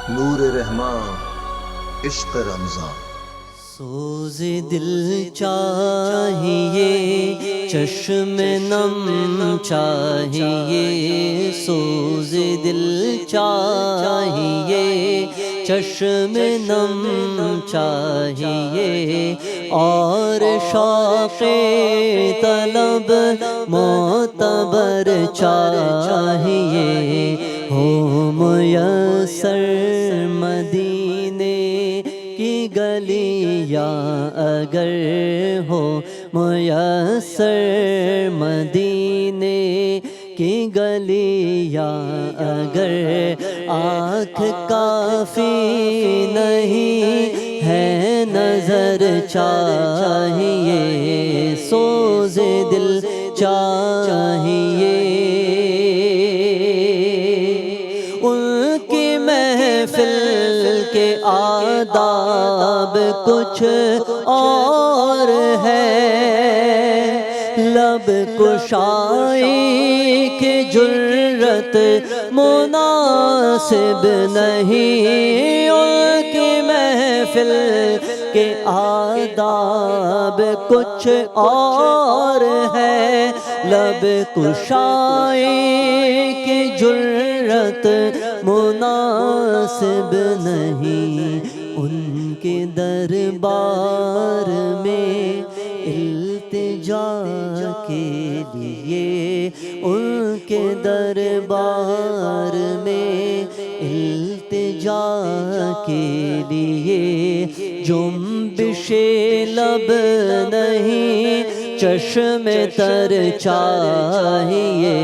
نور رحماں عشق رمضان۔ سوز دل چاہیے، چشم نم چاہیے، سوز دل چاہیے، چشم نم چاہیے، اور شوق طلب معتبر چاہیے، ہو میسر مدینے کی گلیاں اگر ہو میسر مدینے کی گلیاں اگر، آنکھ کافی نہیں ہے نظر چاہیے، سوز دل چاہیے، ان کی محفل کے آداب کچھ اور ہے، لب کشائی کی جرت مناسب نہیں، ان کی محفل کے آداب کچھ اور ہے، لب کشائی کی جرت مناسب نہیں، ان کے دربار میں التجا کے لیے، ان کے دربار میں التجا کے لیے، جنبش لب نہیں چشم تر چاہیے،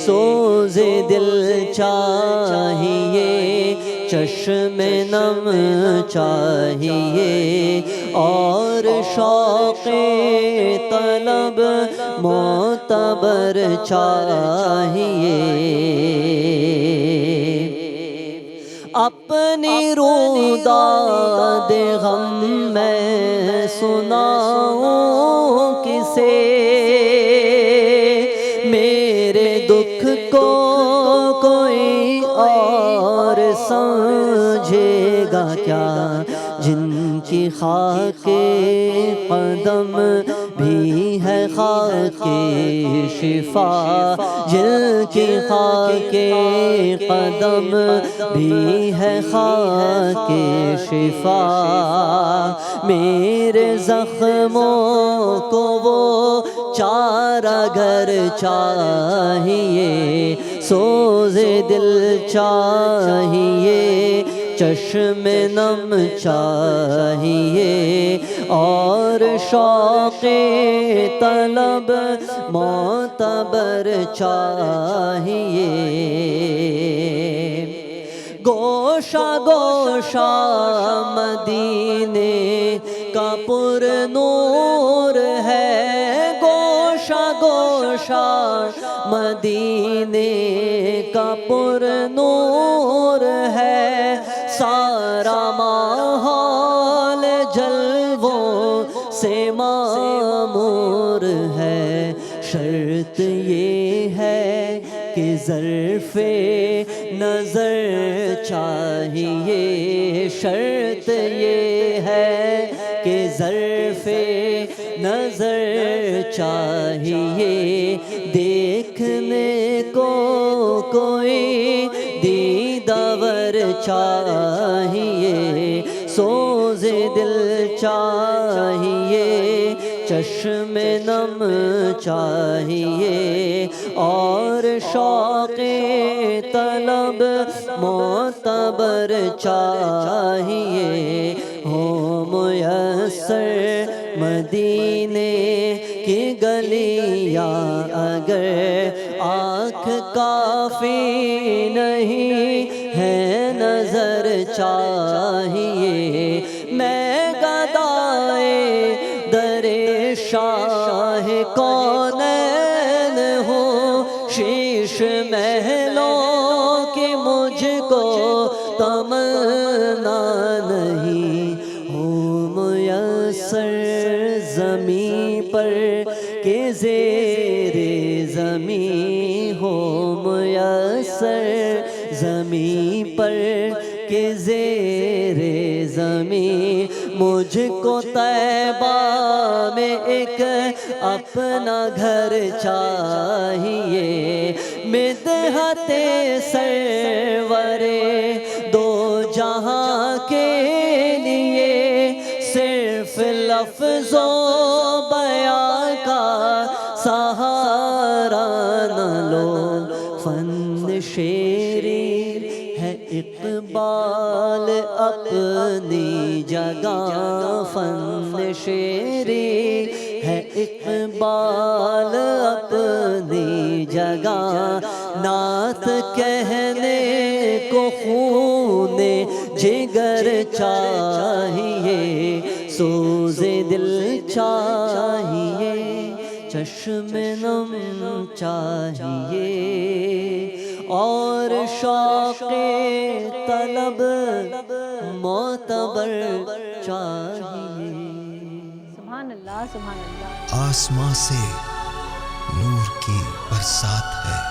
سوز دل چاہیے، چشم نم چاہیے، اور شوق طلب معتبر چاہیے، اپنی روداد غم میں سناؤں کسے، میرے دکھ کو کوئی اور سمجھے گا کیا، جن کی خاک قدم بھی ہے خاک شفا، جن کی خاک قدم بھی ہے خاک شفا، میرے زخموں کو وہ چارہ گر چاہیے، سوز دل چاہیے، چشم نم چاہیے، اور شوق طلب معتبر چاہیے، گوشہ گوشہ مدینے کا پر نور ہے، گوشہ گوشہ مدینے کا پر نور ہے، سارا ماحول جلووں سے معمور ہے، شرط یہ ہے کہ ظرف نظر چاہیے، شرط یہ ہے کہ ظرف نظر چاہیے، دیکھنے کو کوئی دیدور چاہیے، سوز دل چاہیے، چشم نم چاہیے، اور شوق طلب معتبر چاہیے، ہو میسر مدینے کی گلیاں اگر، آنکھ کافی نہیں ہے نظر چاہیے، میں گدائے در شاہ کونین ہوں، شیش محلوں کی مجھ کو تمنا نہیں، ہوں میسر زمین پر کہ زیر زمین ہو میسر زمین زمیں پر کہ زیر زمیں مجھ کو طیبہ میں ایک اپنا گھر چاہیے مدحت سرور دو جہاں کے لیے صرف لفظ و بیان کا سہارا نہ لو فن شیریں ہے اقبال اپنی جگہ فن شیریں ہے اقبال اپنی جگہ نعت کہنے کو خون جگر چاہیے سوز دل چاہیے چشم نم چاہیے اور شوق طلب معتبر چاہیے. سبحان اللہ سبحان اللہ. آسماں سے نور کی برسات ہے